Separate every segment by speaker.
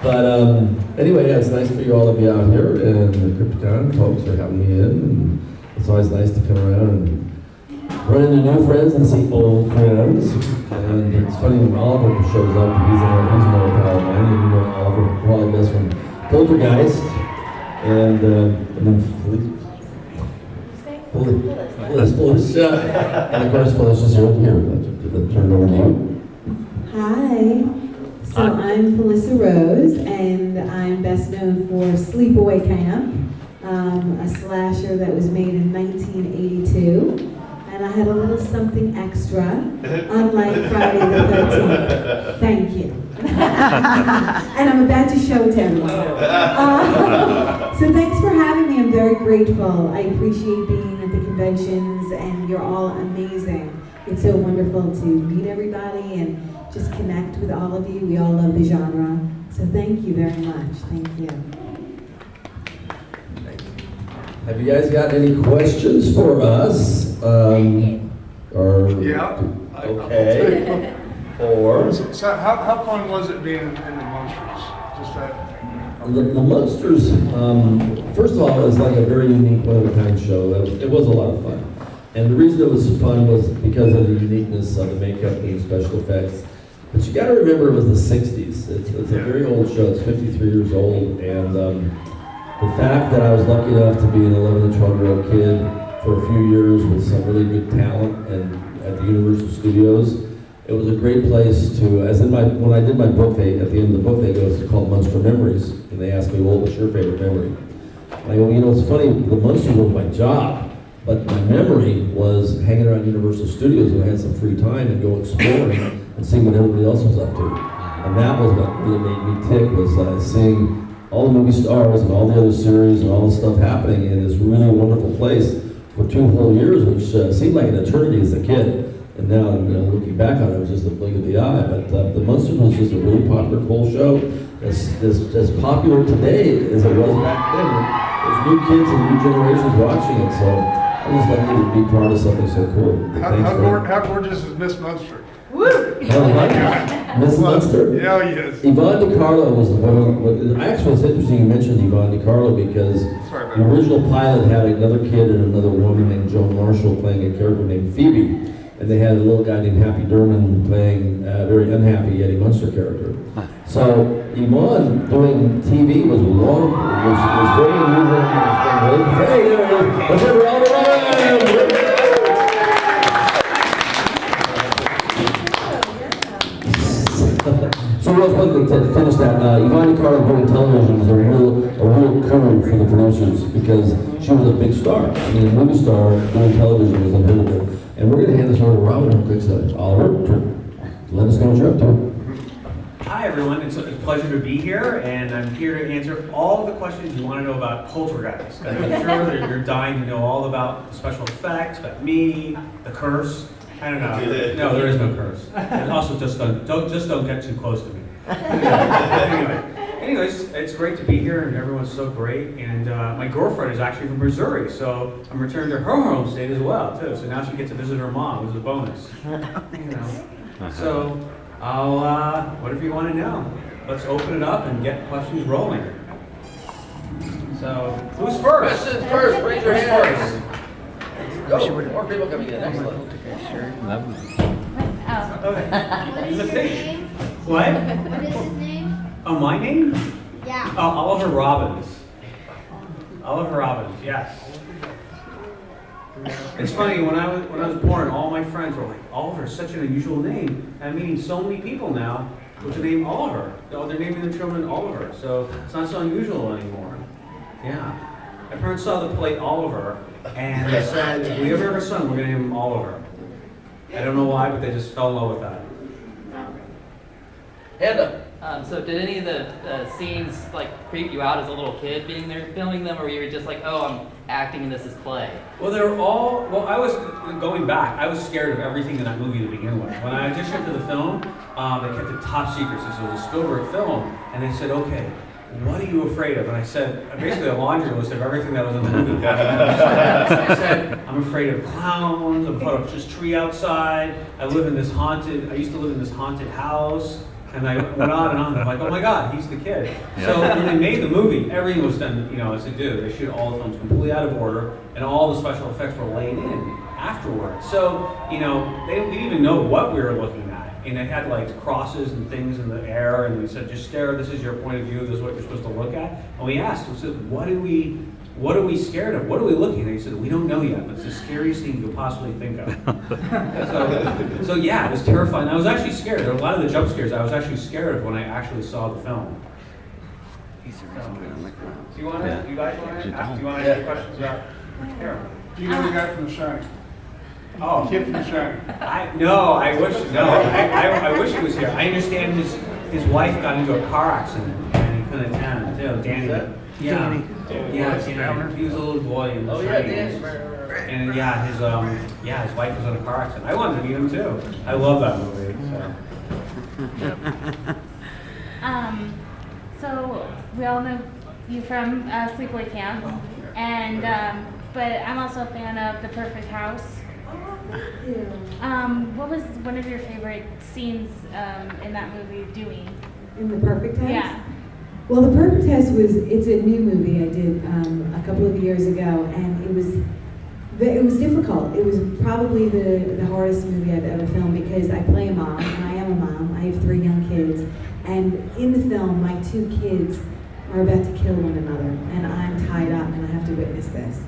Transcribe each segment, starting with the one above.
Speaker 1: But anyway, yeah, it's nice for you all to be out here, and the Crypticon folks are having me in. And it's always nice to come around and run into new friends and see old friends. And it's funny when Oliver shows up, he's another pal of mine, and you know Oliver probably best from Poltergeist. And then Felissa. And of course, Felissa's here. Let's turn it over to you.
Speaker 2: Hi. So I'm Felissa Rose, and I'm best known for Sleepaway Camp, a slasher that was made in 1982. And I had a little something extra, unlike Friday the 13th. Thank you. And I'm about to show it to everyone. So thanks for having me. I'm very grateful. I appreciate being at the conventions, and you're all amazing. It's so wonderful to meet everybody and just connect with all of you. We all love the genre. So thank you very much. Thank you.
Speaker 1: Have you guys got any questions for us?
Speaker 3: Yeah.
Speaker 1: Okay. Or
Speaker 3: So how fun was it being in the Munsters? Just that.
Speaker 1: the Munsters. First of all, it was like a very unique, one-of-a-kind show. It was a lot of fun, and the reason it was fun was because of the uniqueness of the makeup and the special effects. But you got to remember, it was the '60s. It's a very old show. It's 53 years old, and the fact that I was lucky enough to be an 11 to 12-year-old kid for a few years with some really good talent and at the Universal Studios, it was a great place to, when I did my book, at the end of the book, it was called Munster Memories, and they asked me, what was your favorite memory? And I go, it's funny, the Munsters was my job, but my memory was hanging around Universal Studios when I had some free time and go exploring and seeing what everybody else was up to. And that was what really made me tick, was seeing all the movie stars and all the other series and all the stuff happening in this really wonderful place for 2 whole years, which seemed like an eternity as a kid. And now, looking back on it, it was just a blink of the eye. But the Munsters was just a really popular, cool show. As popular today as it was back then. There's new kids and new generations watching it, so I just lucky to be part of something so cool.
Speaker 3: How gorgeous is Miss Munster?
Speaker 2: Woo!
Speaker 1: Miss Munster?
Speaker 3: Yeah, yes.
Speaker 1: Yvonne DiCarlo was the one. Actually, it's interesting you mentioned Yvonne DiCarlo because the original pilot had another kid and another woman named Joan Marshall playing a character named Phoebe. And they had a little guy named Happy Durman playing a very unhappy Eddie Munster character. So Yvonne doing TV was very unusual. Hey, there it is. Let's have her all around. So real quick to finish that, Yvonne DiCarlo doing television was a real coup for the producers because she was a big star. I mean, a movie star doing television was unheard of. And we're going to hand this over to Robin real quick. So, Oliver, let us know what you're up to.
Speaker 4: Hi, everyone. It's a pleasure to be here, and I'm here to answer all the questions you want to know about Poltergeist. I'm sure that you're dying to know all about the special effects, about me, the curse. I don't know. No, there is no curse. And also, just don't get too close to me. Anyways, it's great to be here, and everyone's so great. And my girlfriend is actually from Missouri, so I'm returning to her home state as well, too. So now she gets to visit her mom, which is a bonus. So I'll whatever you want to know. Let's open it up and get questions rolling. So who's first?
Speaker 1: Questions first. Raise your hand. Go. More people coming in. Excellent.
Speaker 4: Okay.
Speaker 5: What is his name?
Speaker 4: What?
Speaker 5: What is his name?
Speaker 4: Oh, my name?
Speaker 5: Yeah.
Speaker 4: Oliver Robbins. Oliver Robbins, yes. It's funny, when I was born, all my friends were like, Oliver is such an unusual name. I'm meeting so many people now with the name Oliver. They're naming their children Oliver, so it's not so unusual anymore. Yeah. My parents saw the plate Oliver, and they said, if we ever have a son, we're going to name him Oliver. I don't know why, but they just fell in love with that.
Speaker 1: Hand up.
Speaker 6: So did any of the scenes creep you out as a little kid being there filming them, or you were just like, oh, I'm acting in this as play?
Speaker 4: Well, I was, going back, I was scared of everything in that movie to begin with. When I auditioned for the film, they kept it top secret since it was a Spielberg film, and they said, okay, what are you afraid of? And I said, basically a laundry list of everything that was in the movie. I said, I'm afraid of clowns, I'm afraid of just tree outside, I used to live in this haunted house. And I went on and on. I'm like, oh my God, he's the kid. So when they made the movie, everything was done, as they do. They shoot all the films completely out of order, and all the special effects were laid in afterwards. So, they didn't even know what we were looking at. And they had like crosses and things in the air, and we said, just stare, this is your point of view, this is what you're supposed to look at. And we asked, we said, what are we scared of? What are we looking at? And he said, we don't know yet, but it's the scariest thing you could possibly think of. so yeah, it was terrifying. I was actually scared. There were a lot of the jump scares I was actually scared of when I actually saw the film.
Speaker 3: Do you guys want to ask any questions about Carol? Do you know the guy from The Shining?
Speaker 4: Oh,
Speaker 3: Kid from The Shining.
Speaker 4: I wish he was here. I understand his wife got into a car accident and he couldn't attend. Danny. Yeah. He was a little boy in The Shining. And his wife was in a car accident. I wanted to meet him too. I love that movie.
Speaker 7: So we all know you from Sleepaway Camp, and but I'm also a fan of The Perfect House. What was one of your favorite scenes in that movie doing?
Speaker 2: In The Perfect House?
Speaker 7: Yeah.
Speaker 2: Well, The Perfect House it's a new movie I did a couple of years ago, and it was difficult. It was probably the hardest movie I've ever filmed because I play a mom, and I am a mom. I have 3 young kids, and in the film, my 2 kids are about to kill one another, and I'm tied up, and I have to witness this.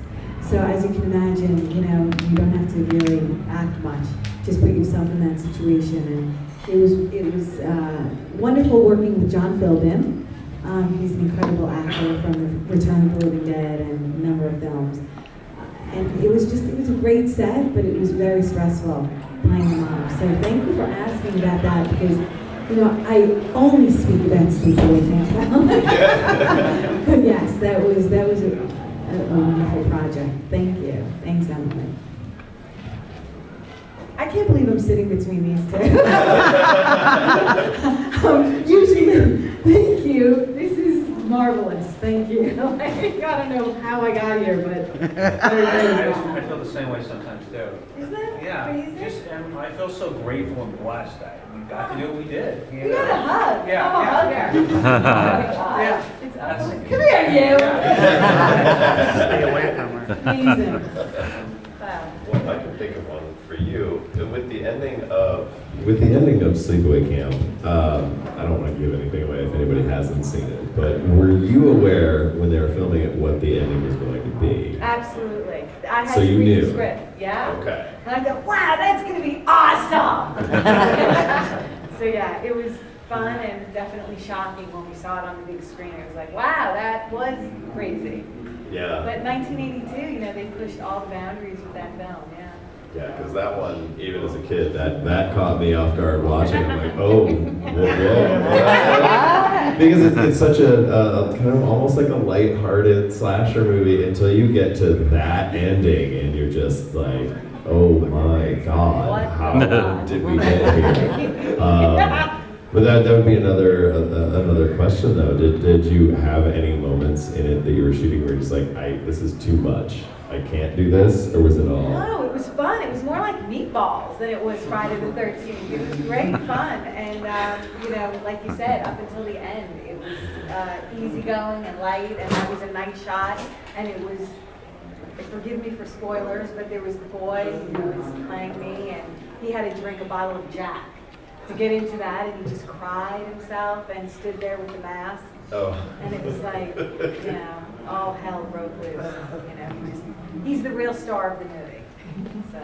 Speaker 2: So as you can imagine, you don't have to really act much. Just put yourself in that situation, and it was wonderful working with John Philbin. He's an incredible actor from the Return of the Living Dead and a number of films. And it was a great set, but it was very stressful playing the mom. So thank you for asking about that because, I only speak about Sleepaway Camp. But yes, that was a wonderful project. Thank you. Thanks, Emily. I can't believe I'm sitting between these two. Usually, thank you. This is marvelous. Thank you. I don't know how I got here, but
Speaker 4: I feel the same way sometimes too.
Speaker 2: Isn't that crazy?
Speaker 4: I feel so grateful and blessed that we got to do what we did.
Speaker 2: We got a hug.
Speaker 4: Yeah,
Speaker 2: I'm a hugger.
Speaker 4: Yeah.
Speaker 2: It's awesome. Come here, you.
Speaker 3: Stay away from her.
Speaker 2: Amazing. Wow.
Speaker 8: Well, I can think of one for you. With the ending of Sleepaway Camp, I don't want to give anything away if anybody hasn't seen it, but were you aware when they were filming it what the ending was going to be?
Speaker 2: Absolutely. I had
Speaker 8: So
Speaker 2: to
Speaker 8: you
Speaker 2: read
Speaker 8: knew.
Speaker 2: the script. Yeah.
Speaker 8: Okay.
Speaker 2: And I go, wow, that's going to be awesome. So yeah, it was fun and definitely shocking when we saw it on the big screen. It was like, wow, that was crazy.
Speaker 8: Yeah.
Speaker 2: But 1982, they pushed all the boundaries with that film. Yeah.
Speaker 8: Yeah, because that one, even as a kid, that caught me off guard watching. I'm like, oh, whoa. Because it's such a kind of almost like a lighthearted slasher movie until you get to that ending and you're just like, oh my God, how did we get here? But that would be another question though. Did you have any moments in it that you were shooting where you're just like, this is too much. I can't do this, or was it all?
Speaker 2: No, it was fun. It was more like meatballs than it was Friday the 13th. It was great fun, and like you said, up until the end, it was easygoing and light, and that was a nice shot, and it was. Forgive me for spoilers, but there was the boy who was playing me, and he had to drink a bottle of Jack to get into that, and he just cried himself and stood there with the mask.
Speaker 8: Oh.
Speaker 2: And it was like, all hell broke loose. He's the real star of the movie. So.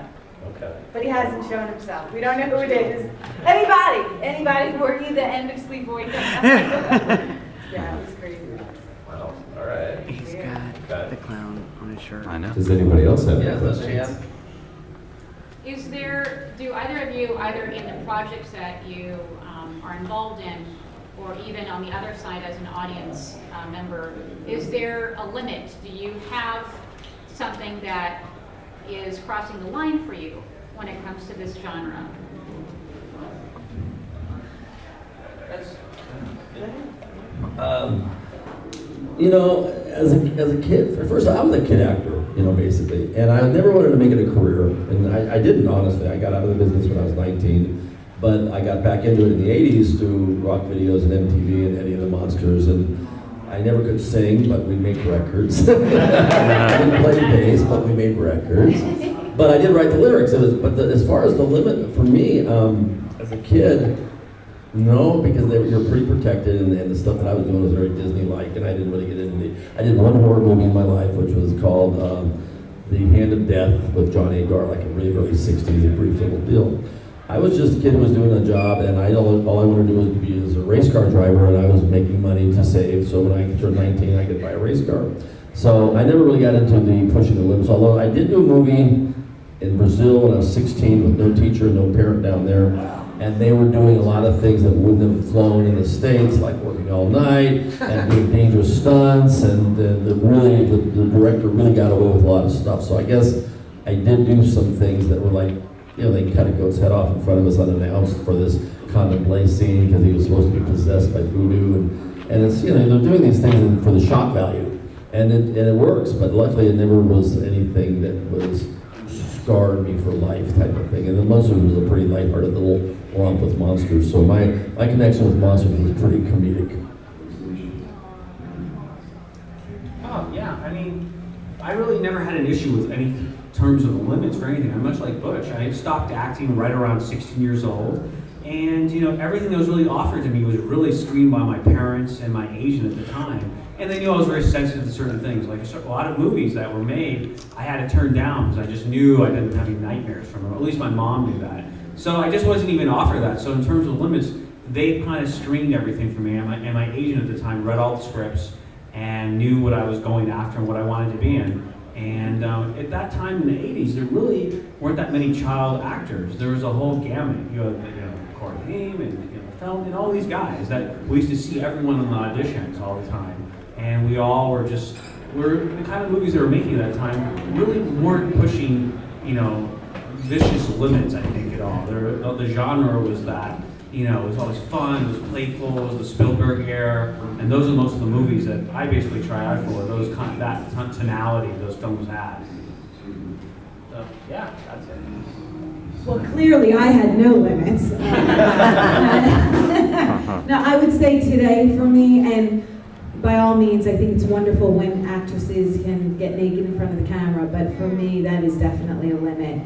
Speaker 8: Okay.
Speaker 2: But he hasn't shown himself. We don't know who it is. Anybody working the end of Sleepaway Camp. Yeah, it was crazy.
Speaker 8: Wow. All right.
Speaker 9: He's got the clown on his shirt.
Speaker 10: I know.
Speaker 8: Does anybody else have any
Speaker 1: Yeah,
Speaker 8: questions?
Speaker 11: Do either of you, either in the projects that you are involved in, or even on the other side as an audience member, is there a limit? Do you have something that is crossing the line for you when it comes to this genre?
Speaker 1: As a kid, first I was a kid actor, basically, and I never wanted to make it a career, and I didn't, honestly. I got out of the business when I was 19, But I got back into it in the 80s through rock videos and MTV and Eddie and the Munsters, and I never could sing, but we made records. I didn't play bass, but we made records. But I did write the lyrics. As far as the limit, for me, as a kid, no, because you're pretty protected, and the stuff that I was doing was very Disney-like, and I didn't really get into it. I did one horror movie in my life, which was called The Hand of Death with Johnny Agar, like a really early 60s, a brief little deal. I was just a kid who was doing a job, and all I wanted to do was be as a race car driver, and I was making money to save, so when I turned 19, I could buy a race car. So I never really got into the pushing the limits, although I did do a movie in Brazil when I was 16 with no teacher, no parent down there, and they were doing a lot of things that wouldn't have flown in the States, like working all night and doing dangerous stunts, and the director really got away with a lot of stuff. So I guess I did do some things that were like, they cut a goat's head off in front of us unannounced for this condom play scene because he was supposed to be possessed by voodoo, and it's, they're doing these things for the shock value, and it works, but luckily it never was anything that was scarred me for life type of thing. And the Munsters was a pretty lighthearted little romp with monsters, so my connection with monsters was pretty comedic.
Speaker 4: Oh yeah, I mean, I really never had an issue with any terms of the limits for anything. I'm much like Butch. I stopped acting right around 16 years old, and everything that was really offered to me was really screened by my parents and my agent at the time. And they knew I was very sensitive to certain things. Like a lot of movies that were made, I had to turn down because I just knew I didn't have any nightmares from them. At least my mom knew that. So I just wasn't even offered that. So in terms of limits, they kind of screened everything for me. And my agent at the time read all the scripts and knew what I was going after and what I wanted to be in. And at that time in the 80s, there really weren't that many child actors. There was a whole gamut. You had Corey Haim and Feldman and all these guys that we used to see everyone in the auditions all the time. And we all were the kind of movies they were making at that time really weren't pushing, vicious limits, I think, at all. The genre was that, it was always fun, it was playful, it was the Spielberg era, and those are most of the movies that I basically try out for, that tonality those films had. So, yeah, that's it.
Speaker 2: Well, clearly I had no limits. Now, I would say today for me, and by all means, I think it's wonderful when actresses can get naked in front of the camera, but for me, that is definitely a limit.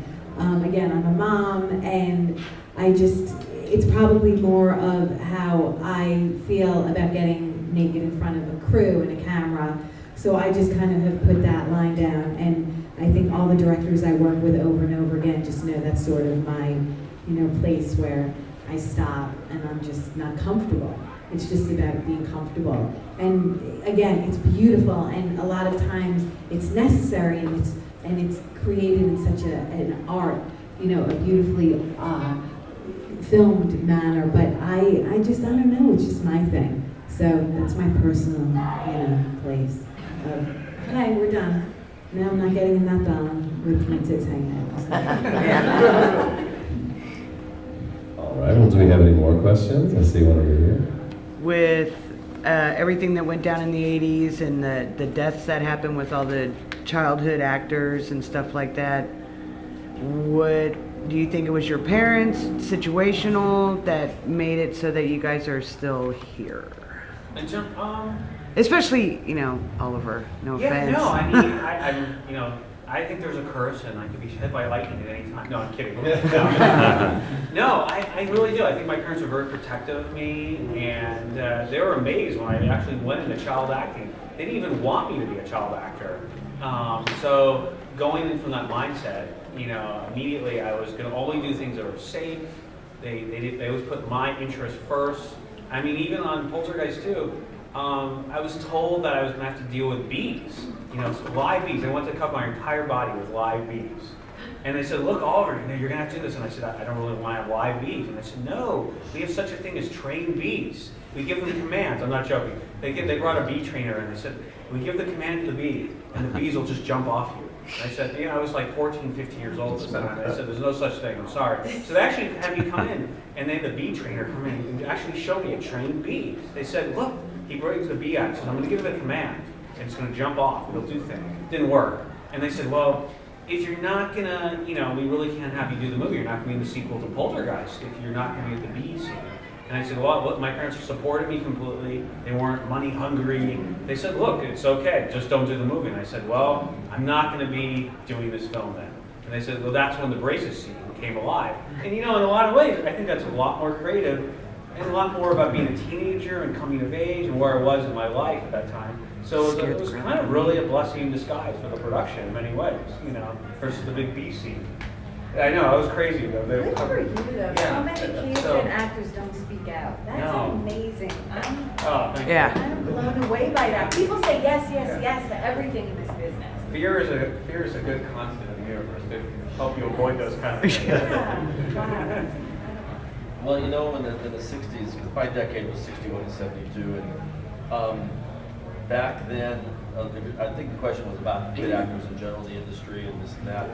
Speaker 2: Again, I'm a mom, and it's probably more of how I feel about getting naked in front of a crew and a camera. So I just kind of have put that line down, and I think all the directors I work with over and over again just know that's sort of my, place where I stop and I'm just not comfortable. It's just about being comfortable. And again, it's beautiful, and a lot of times it's necessary, and it's created in such an art, a beautifully filmed manner. But I don't know, it's just my thing. So that's my personal, place of, okay, we're done. Now I'm not getting in that bone with my tits hanging out.
Speaker 8: All right, well, do we have any more questions? I see one over here.
Speaker 9: With everything that went down in the 80s and the deaths that happened with all the childhood actors and stuff like that, do you think it was your parents, situational, that made it so that you guys are still here? Especially, Oliver, no offense.
Speaker 4: Yeah, no, I mean, I think there's a curse and I could be hit by lightning at any time. No, I'm kidding. No, I really do. I think my parents were very protective of me, and they were amazed when I actually went into child acting. They didn't even want me to be a child actor. So going in from that mindset, immediately I was going to only do things that were safe. They always put my interest first. I mean, even on Poltergeist II, I was told that I was going to have to deal with bees, live bees. They wanted to cover my entire body with live bees. And they said, look, Oliver, you're going to have to do this. And I said, I don't really want to have live bees. And they said, no, we have such a thing as trained bees. We give them commands. I'm not joking. They brought a bee trainer and they said, we give the command to the bee, and the bees will just jump off you. And I said, I was like 14, 15 years old at the time. I said, there's no such thing, I'm sorry. So they actually had me come in, and they had the bee trainer come in and actually show me a trained bee. They said, look, he brings the bee out, says, I'm going to give it a command, and it's going to jump off, it'll do things. It didn't work. And they said, well, if you're not gonna, we really can't have you do the movie. You're not gonna be in the sequel to Poltergeist if you're not gonna be at the B scene. And I said, well, look, my parents supported me completely. They weren't money hungry. They said, look, it's okay, just don't do the movie. And I said, well, I'm not gonna be doing this film then. And they said, well, that's when the braces scene came alive. And in a lot of ways, I think that's a lot more creative and a lot more about being a teenager and coming of age and where I was in my life at that time. So it was kind of really a blessing in disguise for the production in many ways, versus the big B scene. I know, I was crazy though.
Speaker 2: Good for you though.
Speaker 4: Yeah.
Speaker 2: So many kids and actors don't speak out. That's amazing.
Speaker 4: I'm
Speaker 2: blown away by that. People say yes, yes, yes to everything in this business.
Speaker 4: Fear is a good constant in the universe to help you avoid those kind of things.
Speaker 2: Wow.
Speaker 1: Well, in the 60s, because my decade was 61 to 72, and back then, I think the question was about kid actors in general, the industry and this and that.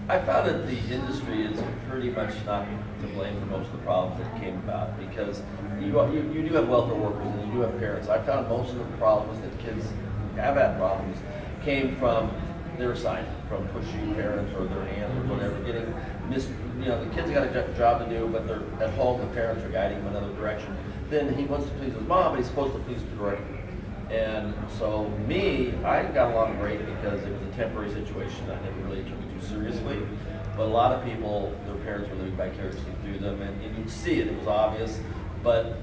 Speaker 1: I found that the industry is pretty much not to blame for most of the problems that came about, because you do have welfare workers and you do have parents. I found most of the problems that kids have had problems came from their side, from pushing parents or their aunt or whatever, getting the kids got a job to do, but they're at home, the parents are guiding them in another direction. Then he wants to please his mom, but he's supposed to please the director. And so I got along great because it was a temporary situation. I never really took it too seriously. But a lot of people, their parents were living vicariously through them, and you could see it, it was obvious. But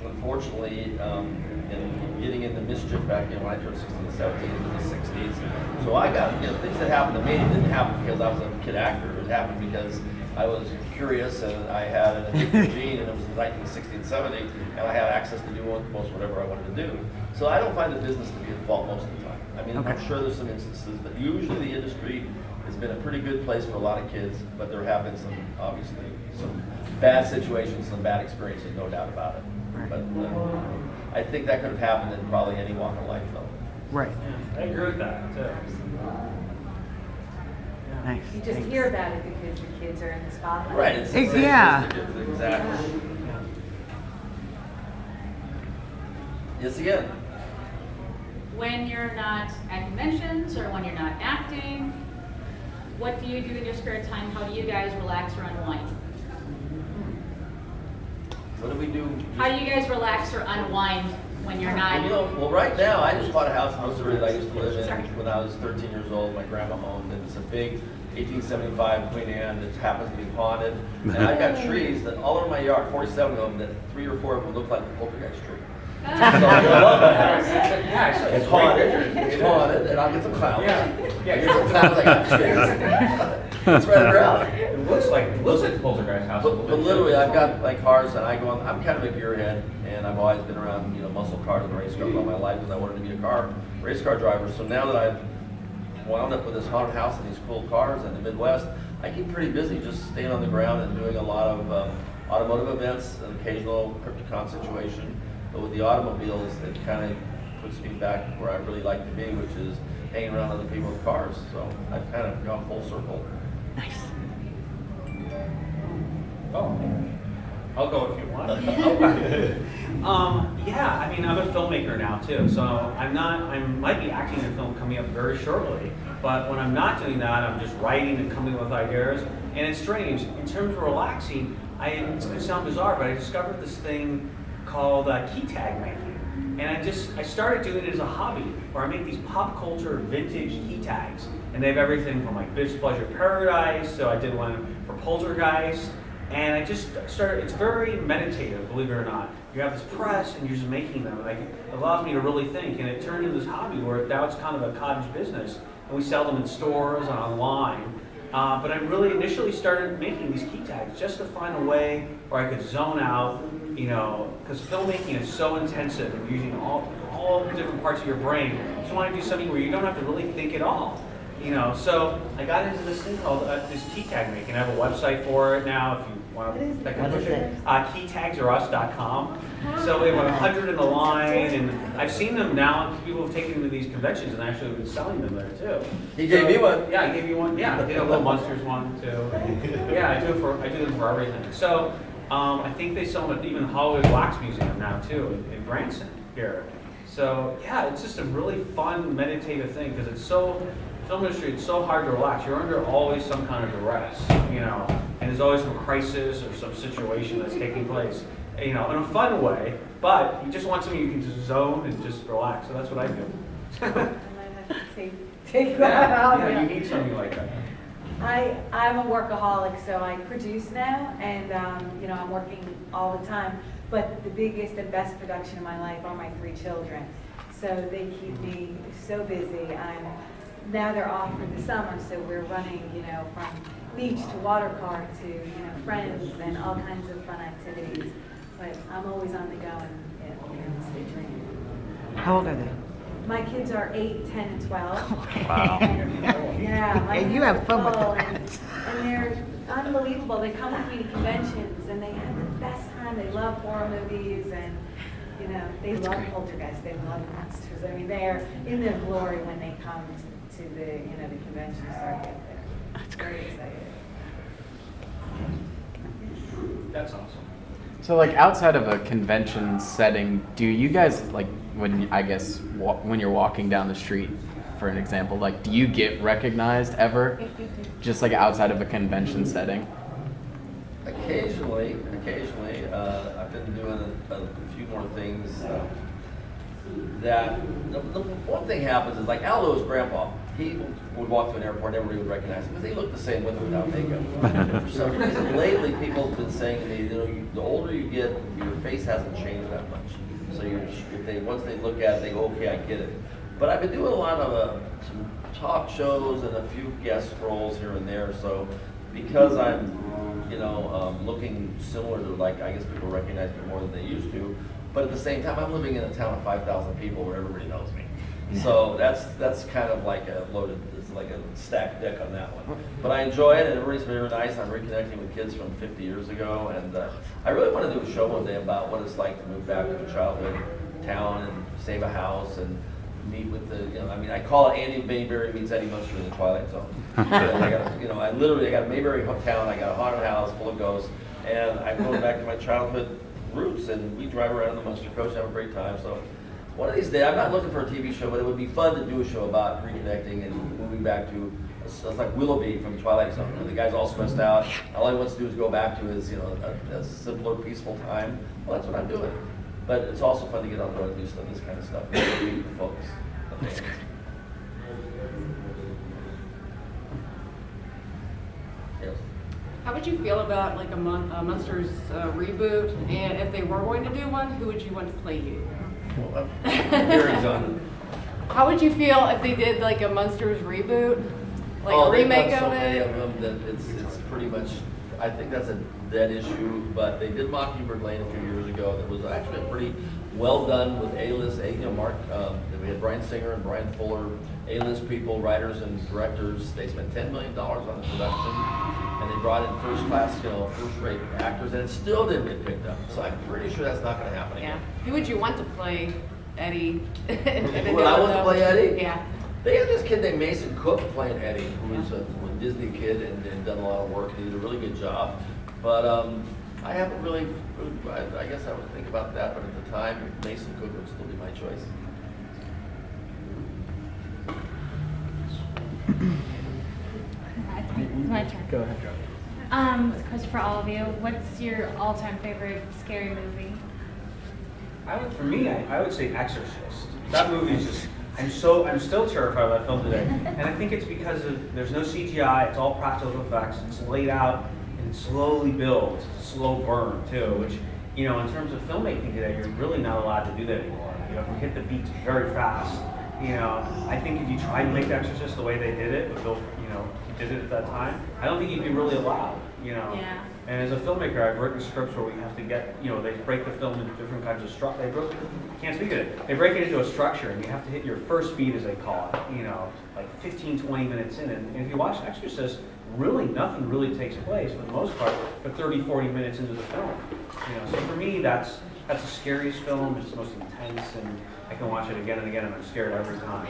Speaker 1: unfortunately, in getting into mischief back when I turned 16 and 17 in the 60s, so I got, things that happened to me didn't happen because I was a kid actor. It happened because I was curious and I had an addictive gene, and it was in 1960 and 70, and I had access to do most whatever I wanted to do. So I don't find the business to be at fault most of the time. I mean, I'm sure there's some instances, but usually the industry has been a pretty good place for a lot of kids, but there have been obviously some bad situations, some bad experiences, no doubt about it. But I think that could have happened in probably any walk of life, though.
Speaker 9: Right.
Speaker 4: Yeah, I agree with that, too.
Speaker 9: Nice.
Speaker 2: You just hear about it because the kids are in the spotlight.
Speaker 1: Right. Exactly. Yes, again.
Speaker 11: When you're not at conventions or when you're not acting, what do you do in your spare time? How do you guys relax or unwind?
Speaker 1: What do we do?
Speaker 11: How do you guys relax or unwind when you're not?
Speaker 1: Well, right now, I just bought a house in Missouri that I used to live in when I was 13 years old. My grandma owned it. It's a big 1875 Queen Anne that happens to be haunted. And I've got trees that all over my yard, 47 of them, that 3 or 4 of them look like a poltergeist tree. So I love that house. It's haunted. It's haunted, and I'll get some clowns. Get some clowns It's right around.
Speaker 4: It looks like a poltergeist house.
Speaker 1: But literally, I've got my cars, and I go on. I'm kind of a gearhead, and I've always been around, muscle cars and race cars all my life because I wanted to be a race car driver. So now that I've wound up with this haunted house and these cool cars in the Midwest, I keep pretty busy, just staying on the ground and doing a lot of automotive events, an occasional Crypticon situation. But with the automobiles, it kind of puts me back where I really like to be, which is hanging around other people's cars. So I've kind of gone full circle.
Speaker 9: Nice.
Speaker 4: Oh, I'll go if you want. Yeah, I mean, I'm a filmmaker now too, so I might be acting in a film coming up very shortly, but when I'm not doing that, I'm just writing and coming up with ideas, and it's strange. In terms of relaxing, it's going to sound bizarre, but I discovered this thing called key tag making, and I started doing it as a hobby, where I make these pop culture vintage key tags, and they have everything from like Butch Patrick Paradise, so I did one for Poltergeist, and I just started. It's very meditative, believe it or not. You have this press, and you're just making them. Like, it allows me to really think, and it turned into this hobby where now it's kind of a cottage business, and we sell them in stores and online. But I really initially started making these key tags just to find a way where I could zone out, because filmmaking is so intensive and using all different parts of your brain. You just want to do something where you don't have to really think at all. So I got into this thing called this key tag making. I have a website for it now. If you want to,
Speaker 2: What is it?
Speaker 4: keytagsorus.com. So we have 100 in the line, and I've seen them now. People have taken them to these conventions and actually been selling them there too.
Speaker 1: He gave me one.
Speaker 4: Yeah, I gave you one. Yeah, I did a little Munsters one too. Yeah, I do them for everything. So I think they sell them at even Hollywood Wax Museum now too in Branson here. So yeah, it's just a really fun meditative thing because it's so film industry, it's so hard to relax. You're under always some kind of duress, you know, and there's always some crisis or some situation that's taking place, you know, in a fun way, but you just want something you can just zone and just relax. So that's what I do.
Speaker 10: Take that out.
Speaker 4: Yeah, you need something like that.
Speaker 10: I'm a workaholic, so I produce now, and you know, I'm working all the time. But the biggest and best production of my life are my 3 children. So they keep me so busy. Now they're off for the summer, so we're running, you know, from beach to water park to, you know, friends and all kinds of fun activities. But I'm always on the go and stay training.
Speaker 9: How old are they?
Speaker 10: My kids are 8, 10, and 12.
Speaker 9: Wow.
Speaker 10: Yeah.
Speaker 9: And you have fun with
Speaker 10: that. And they're unbelievable. They come with me to conventions, and they have the best time. They love horror movies, and you know, they love Poltergeist. They love Munsters. I mean, they're in their glory when they come to the, you know, the convention circuit. They're
Speaker 9: That's
Speaker 10: very
Speaker 9: great.
Speaker 10: excited.
Speaker 4: That's awesome.
Speaker 12: So like outside of a convention setting, do you guys like when when you're walking down the street, for an example, like do you get recognized ever? Just like outside of a convention setting?
Speaker 1: Occasionally. I've been doing a few more things. That the one thing happens is like Al Lewis' grandpa. He would walk to an airport, everybody would recognize him because they look the same with or without makeup. For some reason, lately, people have been saying to me, you know, the older you get, your face hasn't changed that much. So once they look at it, they go, okay, I get it. But I've been doing a lot of some talk shows and a few guest roles here and there. So because I'm, you know, looking similar to, like, I guess people recognize me more than they used to. But at the same time, I'm living in a town of 5,000 people where everybody knows me. So that's kind of like it's like a stacked deck on that one. But I enjoy it, and everybody's very nice. I'm reconnecting with kids from 50 years ago, and I really want to do a show one day about what it's like to move back to a childhood town and save a house and meet with the, you know, I mean, I call it Andy Mayberry meets Eddie Munster in the Twilight Zone. I got a Mayberry town, I got a haunted house full of ghosts, and I'm going back to my childhood roots, and we drive around in the Munster coach and have a great time. So one of these days, I'm not looking for a TV show, but it would be fun to do a show about reconnecting and moving back to, it's like Willoughby from Twilight Zone. You know, the guy's all stressed out. All he wants to do is go back to his, you know, a simpler, peaceful time. Well, that's what I'm doing. But it's also fun to get out there and do this kind of stuff. Meet the folks.
Speaker 12: That's great.
Speaker 1: Yes.
Speaker 13: How would you feel about like a Munsters reboot? And if they were going to do one, who would you want to play you?
Speaker 1: Well, hearings on it.
Speaker 13: How would you feel if they did like a Munsters reboot? Like a remake of it?
Speaker 1: That it's pretty much, I think that's a dead issue, but they did Mockingbird Lane a few years ago. That was actually pretty well done with A-list, you know, we had Bryan Singer and Brian Fuller, A-list people, writers and directors. They spent $10 million on the production, and they brought in first-class, you know, first-rate actors, and it still didn't get picked up. So I'm pretty sure that's not going to happen again.
Speaker 13: Who would you want to play Eddie?
Speaker 1: Would I want to play Eddie?
Speaker 13: Yeah.
Speaker 1: They had this kid named Mason Cook playing Eddie, who was a Disney kid and done a lot of work, and he did a really good job. But I haven't really, I guess I would think about that, but at the time, Mason Cook would still be my choice.
Speaker 7: It's my turn.
Speaker 12: Go ahead.
Speaker 7: It's a question for all of you. What's your all-time favorite scary movie?
Speaker 4: For me, I would say Exorcist. That movie is just, I'm still terrified of that film today. And I think it's because there's no CGI, it's all practical effects, it's laid out and slowly builds, slow burn too, which, you know, in terms of filmmaking today, you're really not allowed to do that anymore. You know, if you hit the beats very fast, you know, I think if you try to make Exorcist the way they did it, with Bill, you know, he did it at that time, I don't think you'd be really allowed, you know.
Speaker 7: Yeah.
Speaker 4: And as a filmmaker, I've written scripts where we have to get, you know, they break the film into different kinds of structure. I can't speak of it. They break it into a structure, and you have to hit your first beat, as they call it, you know, like 15, 20 minutes in. And if you watch Exorcist, really nothing really takes place, for the most part, for 30, 40 minutes into the film. You know, so for me, that's the scariest film. It's the most intense, and I can watch it again and again, and I'm scared every time.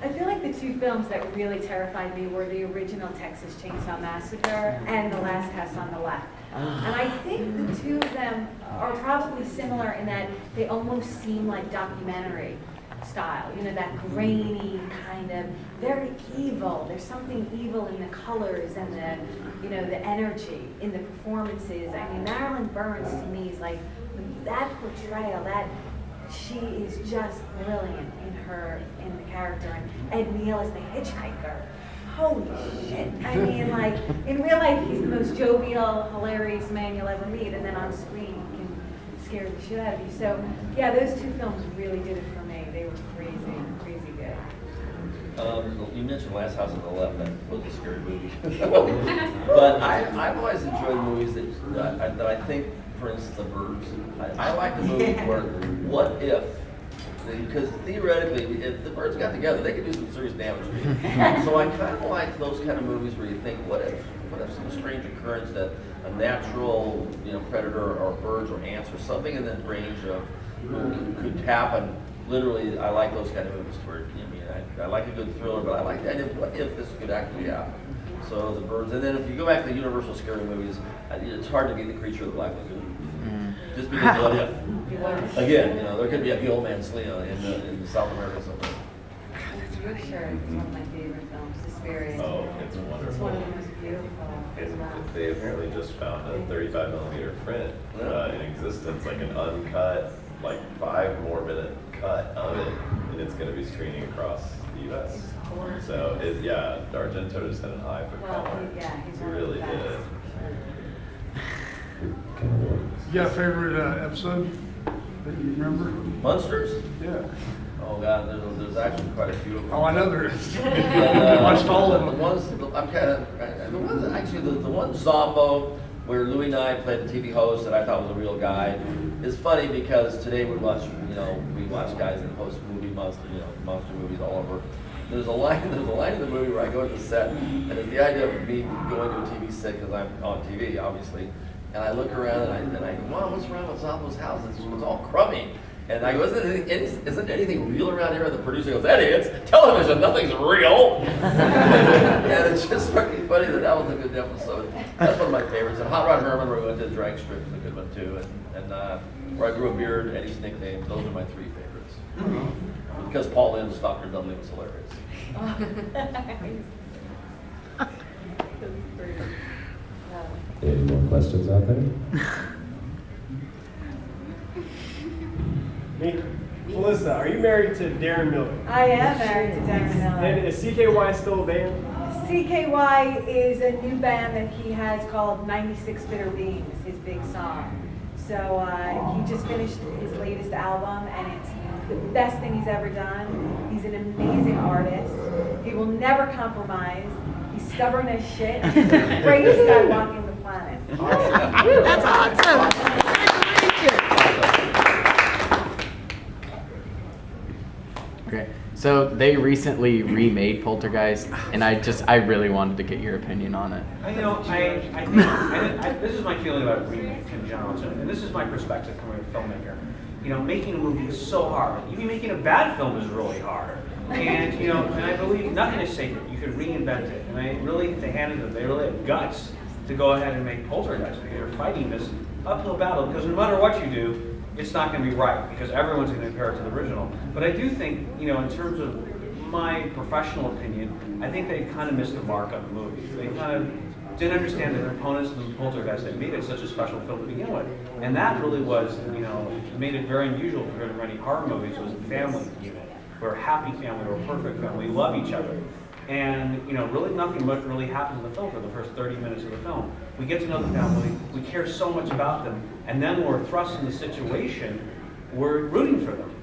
Speaker 10: I feel like the 2 films that really terrified me were the original Texas Chainsaw Massacre and The Last House on the Left. And I think the 2 of them are probably similar in that they almost seem like documentary. style, you know, that grainy kind of, very evil. There's something evil in the colors and the, you know, the energy in the performances. I mean, Marilyn Burns to me is like, that portrayal, that she is just brilliant in the character. And Ed Neal as the hitchhiker. Holy shit. I mean, like, in real life, he's the most jovial, hilarious man you'll ever meet, and then on screen, he can scare the shit out of you. So, yeah, those two films really did it for me. They were crazy, crazy good.
Speaker 1: You mentioned Last House on the Left. That was a scary movie. But I've always enjoyed movies that I think, for instance, The Birds. I like the movie where, what if? Because theoretically, if the birds got together, they could do some serious damage. So I kind of like those kind of movies where you think, what if some strange occurrence that a natural, you know, predator or birds or ants or something in that range of could happen. Literally, I like those kind of movies where, I mean, I like a good thriller, but I like the idea of what if this could actually happen. So The Birds, and then if you go back to the Universal scary movies, it's hard to get The Creature of the Black Lagoon. Just because what if? Again, you know, there could be the Old Man Selena in South America somewhere.
Speaker 10: Your shirt is one of my favorite films, Suspiria.
Speaker 8: Oh, it's wonderful.
Speaker 10: It's one of the most beautiful.
Speaker 8: They apparently just found a 35mm print in existence, like an uncut, like 5 more minute cut of it, and it's going to be screening across the U.S. So, Argento just had an eye for color. He really did.
Speaker 3: You got a favorite episode that you remember?
Speaker 1: Munsters?
Speaker 3: Yeah.
Speaker 1: Oh God, there's actually quite a few of them.
Speaker 3: Oh, I know there is.
Speaker 1: Watched all of them. The one Zombo, where Louis Nye played the TV host that I thought was a real guy, is funny because today we watch guys that host monster movies all over. There's a line in the movie where I go to the set, and it's the idea of me going to a TV set because I'm on TV, obviously. And I look around and I go, Mom, what's wrong with Zombo's house? It's all crummy. And I go, isn't anything real around here? And the producer goes, Eddie, it's television, nothing's real. And it's just fucking funny that was a good episode. That's one of my favorites. And Hot Rod Herman, where we went to the drag strip, is a good one too. And where I grew a beard, Eddie's nickname, those are my 3 favorites. Because Paul Lynde's Dr. Dudley was hilarious.
Speaker 8: Any more questions out there?
Speaker 14: Me. Felissa, are you married to Darren Miller?
Speaker 10: I am married to Darren Miller.
Speaker 14: And is CKY still a band?
Speaker 10: CKY is a new band that he has called 96 Bitter Beans, his big song. So he just finished his latest album, and it's the best thing he's ever done. He's an amazing artist. He will never compromise. He's stubborn as shit. Greatest guy walking the planet.
Speaker 9: That's awesome.
Speaker 12: Okay, so they recently remade Poltergeist, and I really wanted to get your opinion on it.
Speaker 4: I think this is my feeling about remakes in general, and this is my perspective coming as a filmmaker. You know, making a movie is so hard. Even making a bad film is really hard. And and I believe nothing is sacred. You could reinvent it. And they really had guts to go ahead and make Poltergeist. They're fighting this uphill battle because no matter what you do, it's not going to be right because everyone's going to compare it to the original. But I do think, in terms of my professional opinion, I think they kind of missed the mark on the movie. They kind of didn't understand the components of the Poltergeist that made it such a special film to begin with. And that really was, made it very unusual compared to many horror movies, was the family unit. We're a happy family, we're a perfect family, we love each other. And, really nothing much really happens in the film for the first 30 minutes of the film. We get to know the family, we care so much about them, and then we're thrust in the situation, we're rooting for them.